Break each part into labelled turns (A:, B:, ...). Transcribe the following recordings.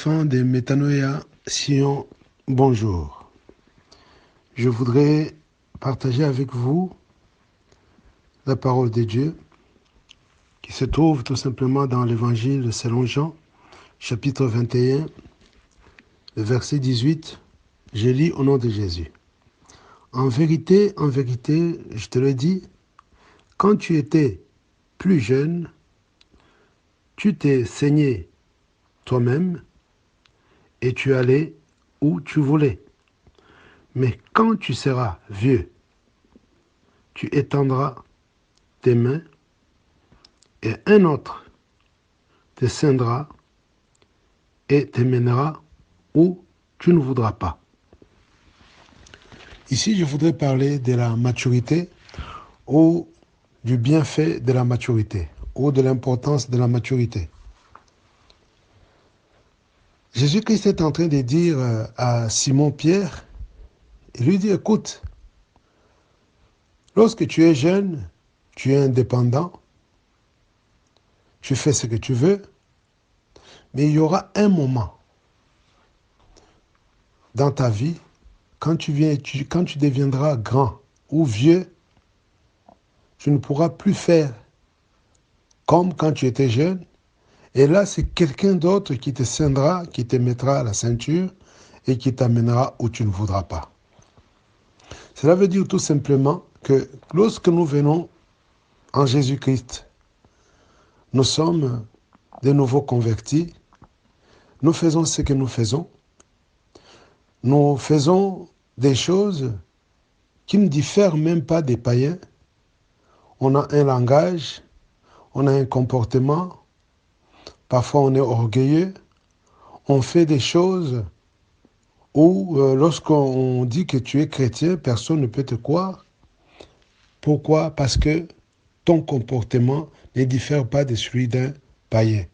A: enfants de Métanoïa Sion, bonjour. Je voudrais partager avec vous la parole de Dieu qui se trouve tout simplement dans l'évangile selon Jean, chapitre 21, le verset 18. Je lis au nom de Jésus. En vérité, je te le dis, quand tu étais plus jeune, tu t'es saigné toi-même et tu allais où tu voulais. Mais quand tu seras vieux, tu étendras tes mains et un autre te ceindra et te mènera où tu ne voudras pas. Ici, je voudrais parler de la maturité ou du bienfait de la maturité ou de l'importance de la maturité. Jésus-Christ est en train de dire à Simon-Pierre, il lui dit, écoute, lorsque tu es jeune, tu es indépendant, tu fais ce que tu veux, mais il y aura un moment dans ta vie, quand tu deviendras grand ou vieux, tu ne pourras plus faire comme quand tu étais jeune. Et là, c'est quelqu'un d'autre qui te ceindra, qui te mettra à la ceinture et qui t'amènera où tu ne voudras pas. Cela veut dire tout simplement que lorsque nous venons en Jésus-Christ, nous sommes de nouveau convertis, nous faisons ce que nous faisons des choses qui ne diffèrent même pas des païens. On a un langage, on a un comportement, parfois on est orgueilleux, on fait des choses où lorsqu'on dit que tu es chrétien, personne ne peut te croire. Pourquoi? Parce que ton comportement ne diffère pas de celui d'un païen.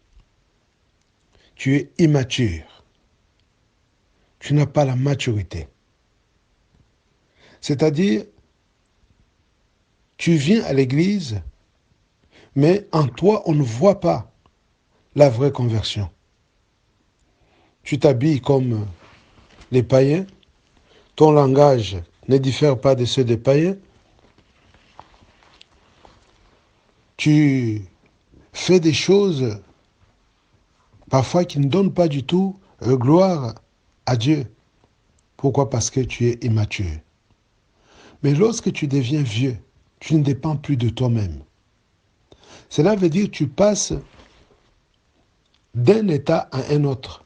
A: Tu es immature. Tu n'as pas la maturité. C'est-à-dire, tu viens à l'église, mais en toi, on ne voit pas la vraie conversion. Tu t'habilles comme les païens, ton langage ne diffère pas de ceux des païens, tu fais des choses parfois qui ne donnent pas du tout gloire à Dieu. Pourquoi? Parce que tu es immature. Mais lorsque tu deviens vieux, tu ne dépends plus de toi-même. Cela veut dire que tu passes d'un état à un autre.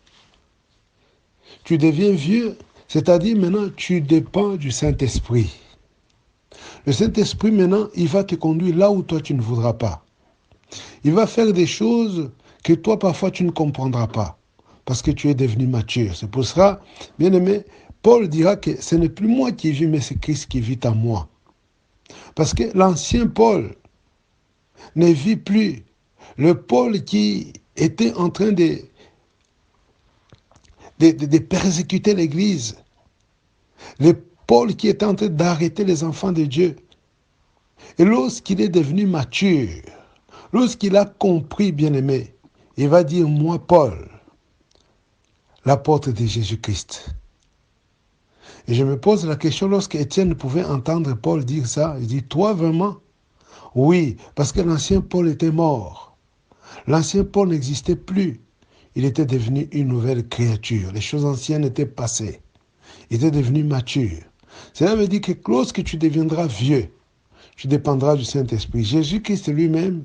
A: Tu deviens vieux, c'est-à-dire maintenant tu dépends du Saint-Esprit. Le Saint-Esprit maintenant, il va te conduire là où toi tu ne voudras pas. Il va faire des choses que toi parfois tu ne comprendras pas parce que tu es devenu mature. C'est pour cela, bien aimé, Paul dira que ce n'est plus moi qui vis, mais c'est Christ qui vit en moi. Parce que l'ancien Paul ne vit plus. Le Paul qui était en train de persécuter l'Église. Le Paul qui était en train d'arrêter les enfants de Dieu. Et lorsqu'il est devenu mature, lorsqu'il a compris, bien-aimé, il va dire, moi, Paul, l'apôtre de Jésus-Christ. Et je me pose la question, lorsque Étienne pouvait entendre Paul dire ça, il dit, toi vraiment? Oui, parce que l'ancien Paul était mort. L'ancien Paul n'existait plus. Il était devenu une nouvelle créature. Les choses anciennes étaient passées. Il était devenu mature. Cela veut dire que lorsque tu deviendras vieux, tu dépendras du Saint-Esprit. Jésus-Christ lui-même,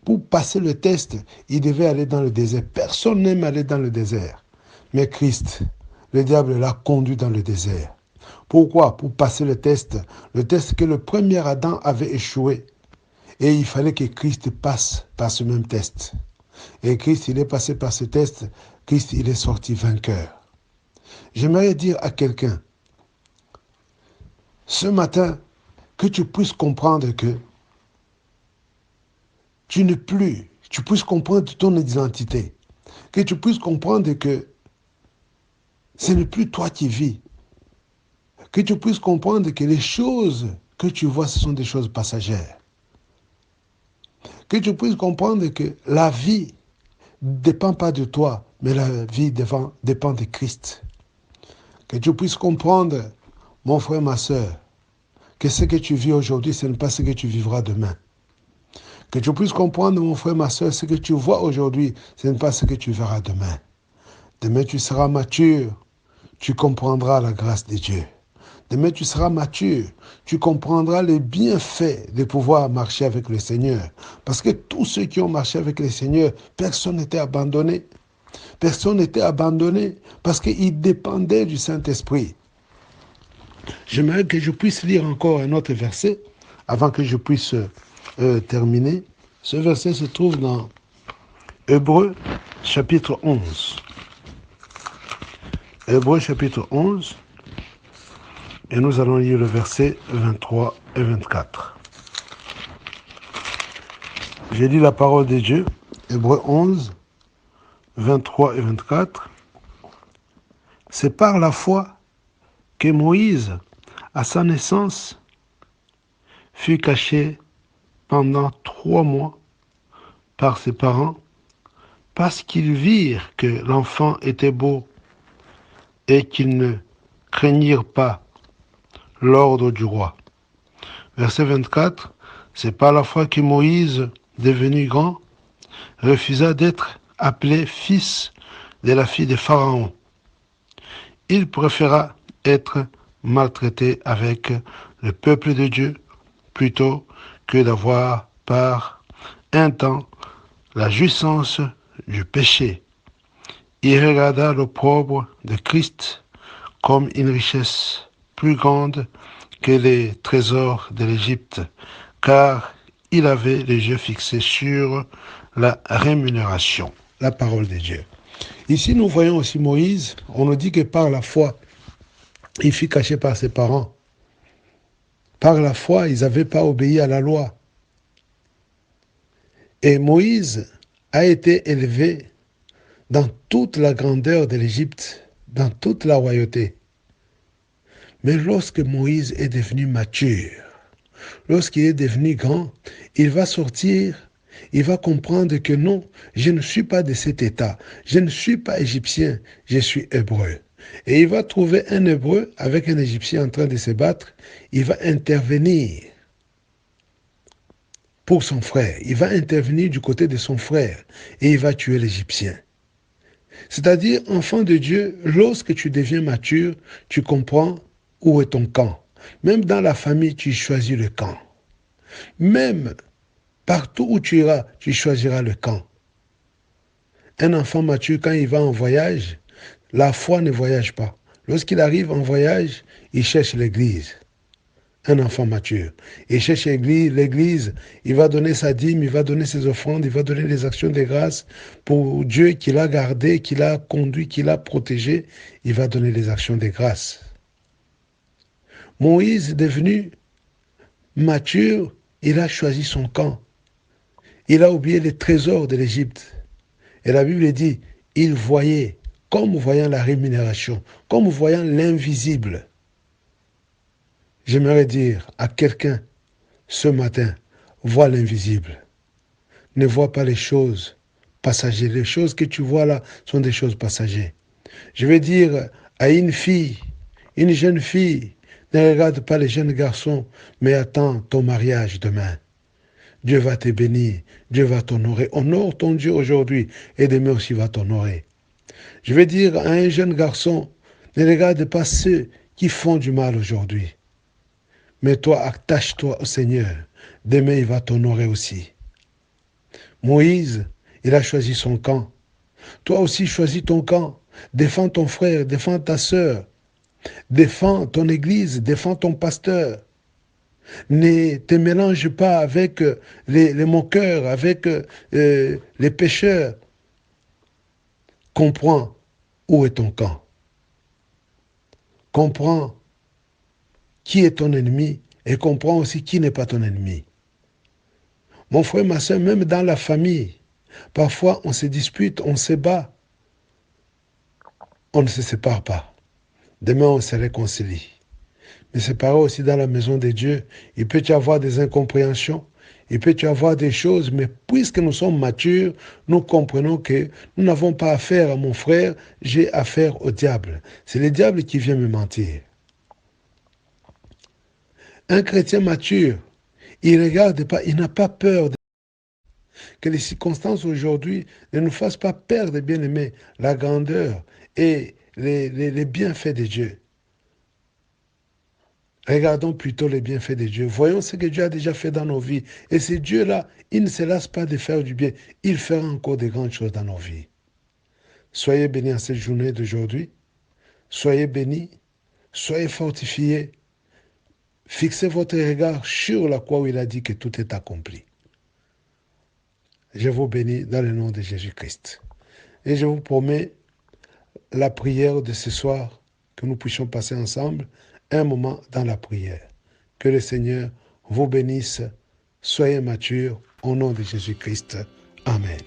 A: pour passer le test, il devait aller dans le désert. Personne n'aime aller dans le désert. Mais Christ, le diable l'a conduit dans le désert. Pourquoi? Pour passer le test que le premier Adam avait échoué. Et il fallait que Christ passe par ce même test. Et Christ, il est passé par ce test. Christ, il est sorti vainqueur. J'aimerais dire à quelqu'un, ce matin, que tu puisses comprendre que tu puisses comprendre ton identité, que tu puisses comprendre que ce n'est plus toi qui vis, que tu puisses comprendre que les choses que tu vois, ce sont des choses passagères, que tu puisses comprendre que la vie dépend pas de toi, mais la vie dépend de Christ. Que tu puisses comprendre, mon frère, ma soeur, que ce que tu vis aujourd'hui, ce n'est pas ce que tu vivras demain. Que tu puisses comprendre, mon frère, ma soeur, ce que tu vois aujourd'hui, ce n'est pas ce que tu verras demain. Demain, tu seras mature, tu comprendras la grâce de Dieu. Demain, tu seras mature, tu comprendras les bienfaits de pouvoir marcher avec le Seigneur. Parce que tous ceux qui ont marché avec le Seigneur, personne n'était abandonné. Personne n'était abandonné parce qu'ils dépendaient du Saint-Esprit. J'aimerais que je puisse lire encore un autre verset avant que je puisse terminer. Ce verset se trouve dans Hébreux chapitre 11. Hébreux chapitre 11. Et nous allons lire le verset 23 et 24. J'ai lu la parole de Dieu, Hébreux 11, 23 et 24. C'est par la foi que Moïse, à sa naissance, fut caché pendant 3 mois par ses parents parce qu'ils virent que l'enfant était beau et qu'ils ne craignirent pas l'ordre du roi. Verset 24, c'est par la foi que Moïse, devenu grand, refusa d'être appelé fils de la fille de Pharaon. Il préféra être maltraité avec le peuple de Dieu plutôt que d'avoir par un temps la jouissance du péché. Il regarda l'opprobre de Christ comme une richesse plus grande que les trésors de l'Égypte, car il avait les yeux fixés sur la rémunération, la parole de Dieu. Ici, nous voyons aussi Moïse, on nous dit que par la foi, il fut caché par ses parents. Par la foi, ils n'avaient pas obéi à la loi. Et Moïse a été élevé dans toute la grandeur de l'Égypte, dans toute la royauté. Mais lorsque Moïse est devenu mature, lorsqu'il est devenu grand, il va sortir, il va comprendre que non, je ne suis pas de cet état, je ne suis pas égyptien, je suis hébreu. Et il va trouver un hébreu avec un égyptien en train de se battre, il va intervenir pour son frère, il va intervenir du côté de son frère et il va tuer l'égyptien. C'est-à-dire, enfant de Dieu, lorsque tu deviens mature, tu comprends où est ton camp. Même dans la famille, tu choisis le camp. Même partout où tu iras, tu choisiras le camp. Un enfant mature, quand il va en voyage, la foi ne voyage pas. Lorsqu'il arrive en voyage, il cherche l'église. Un enfant mature. Il cherche l'église, il va donner sa dîme, il va donner ses offrandes, il va donner des actions de grâce pour Dieu qui l'a gardé, qui l'a conduit, qui l'a protégé. Il va donner des actions de grâce. Moïse est devenu mature, il a choisi son camp. Il a oublié les trésors de l'Égypte. Et la Bible dit, il voyait, comme voyant la rémunération, comme voyant l'invisible. J'aimerais dire à quelqu'un ce matin, vois l'invisible. Ne vois pas les choses passagères. Les choses que tu vois là sont des choses passagères. Je vais dire à une fille, une jeune fille, ne regarde pas les jeunes garçons, mais attends ton mariage demain. Dieu va te bénir, Dieu va t'honorer. Honore ton Dieu aujourd'hui et demain aussi va t'honorer. Je vais dire à un jeune garçon, ne regarde pas ceux qui font du mal aujourd'hui. Mais toi, attache-toi au Seigneur. Demain, il va t'honorer aussi. Moïse, il a choisi son camp. Toi aussi, choisis ton camp. Défends ton frère, défends ta sœur. Défends ton église, défends ton pasteur. Ne te mélange pas avec les moqueurs, avec les pécheurs. Comprends où est ton camp. Comprends qui est ton ennemi et comprends aussi qui n'est pas ton ennemi. Mon frère, ma soeur, même dans la famille, parfois on se dispute, on se bat. On ne se sépare pas. Demain, on se réconcilie. Mais c'est pareil aussi dans la maison de Dieu. Il peut y avoir des incompréhensions, Il peut y avoir des choses, mais puisque nous sommes matures, nous comprenons que nous n'avons pas affaire à mon frère, j'ai affaire au diable. C'est le diable qui vient me mentir. Un chrétien mature, il ne regarde pas, il n'a pas peur que les circonstances aujourd'hui ne nous fassent pas perdre, bien aimé, la grandeur et les bienfaits de Dieu. Regardons plutôt les bienfaits de Dieu. Voyons ce que Dieu a déjà fait dans nos vies. Et ce Dieu-là, il ne se lasse pas de faire du bien. Il fera encore de grandes choses dans nos vies. Soyez bénis en cette journée d'aujourd'hui. Soyez bénis. Soyez fortifiés. Fixez votre regard sur la croix où il a dit que tout est accompli. Je vous bénis dans le nom de Jésus-Christ. Et je vous promets la prière de ce soir, que nous puissions passer ensemble un moment dans la prière. Que le Seigneur vous bénisse. Soyez matures au nom de Jésus-Christ. Amen.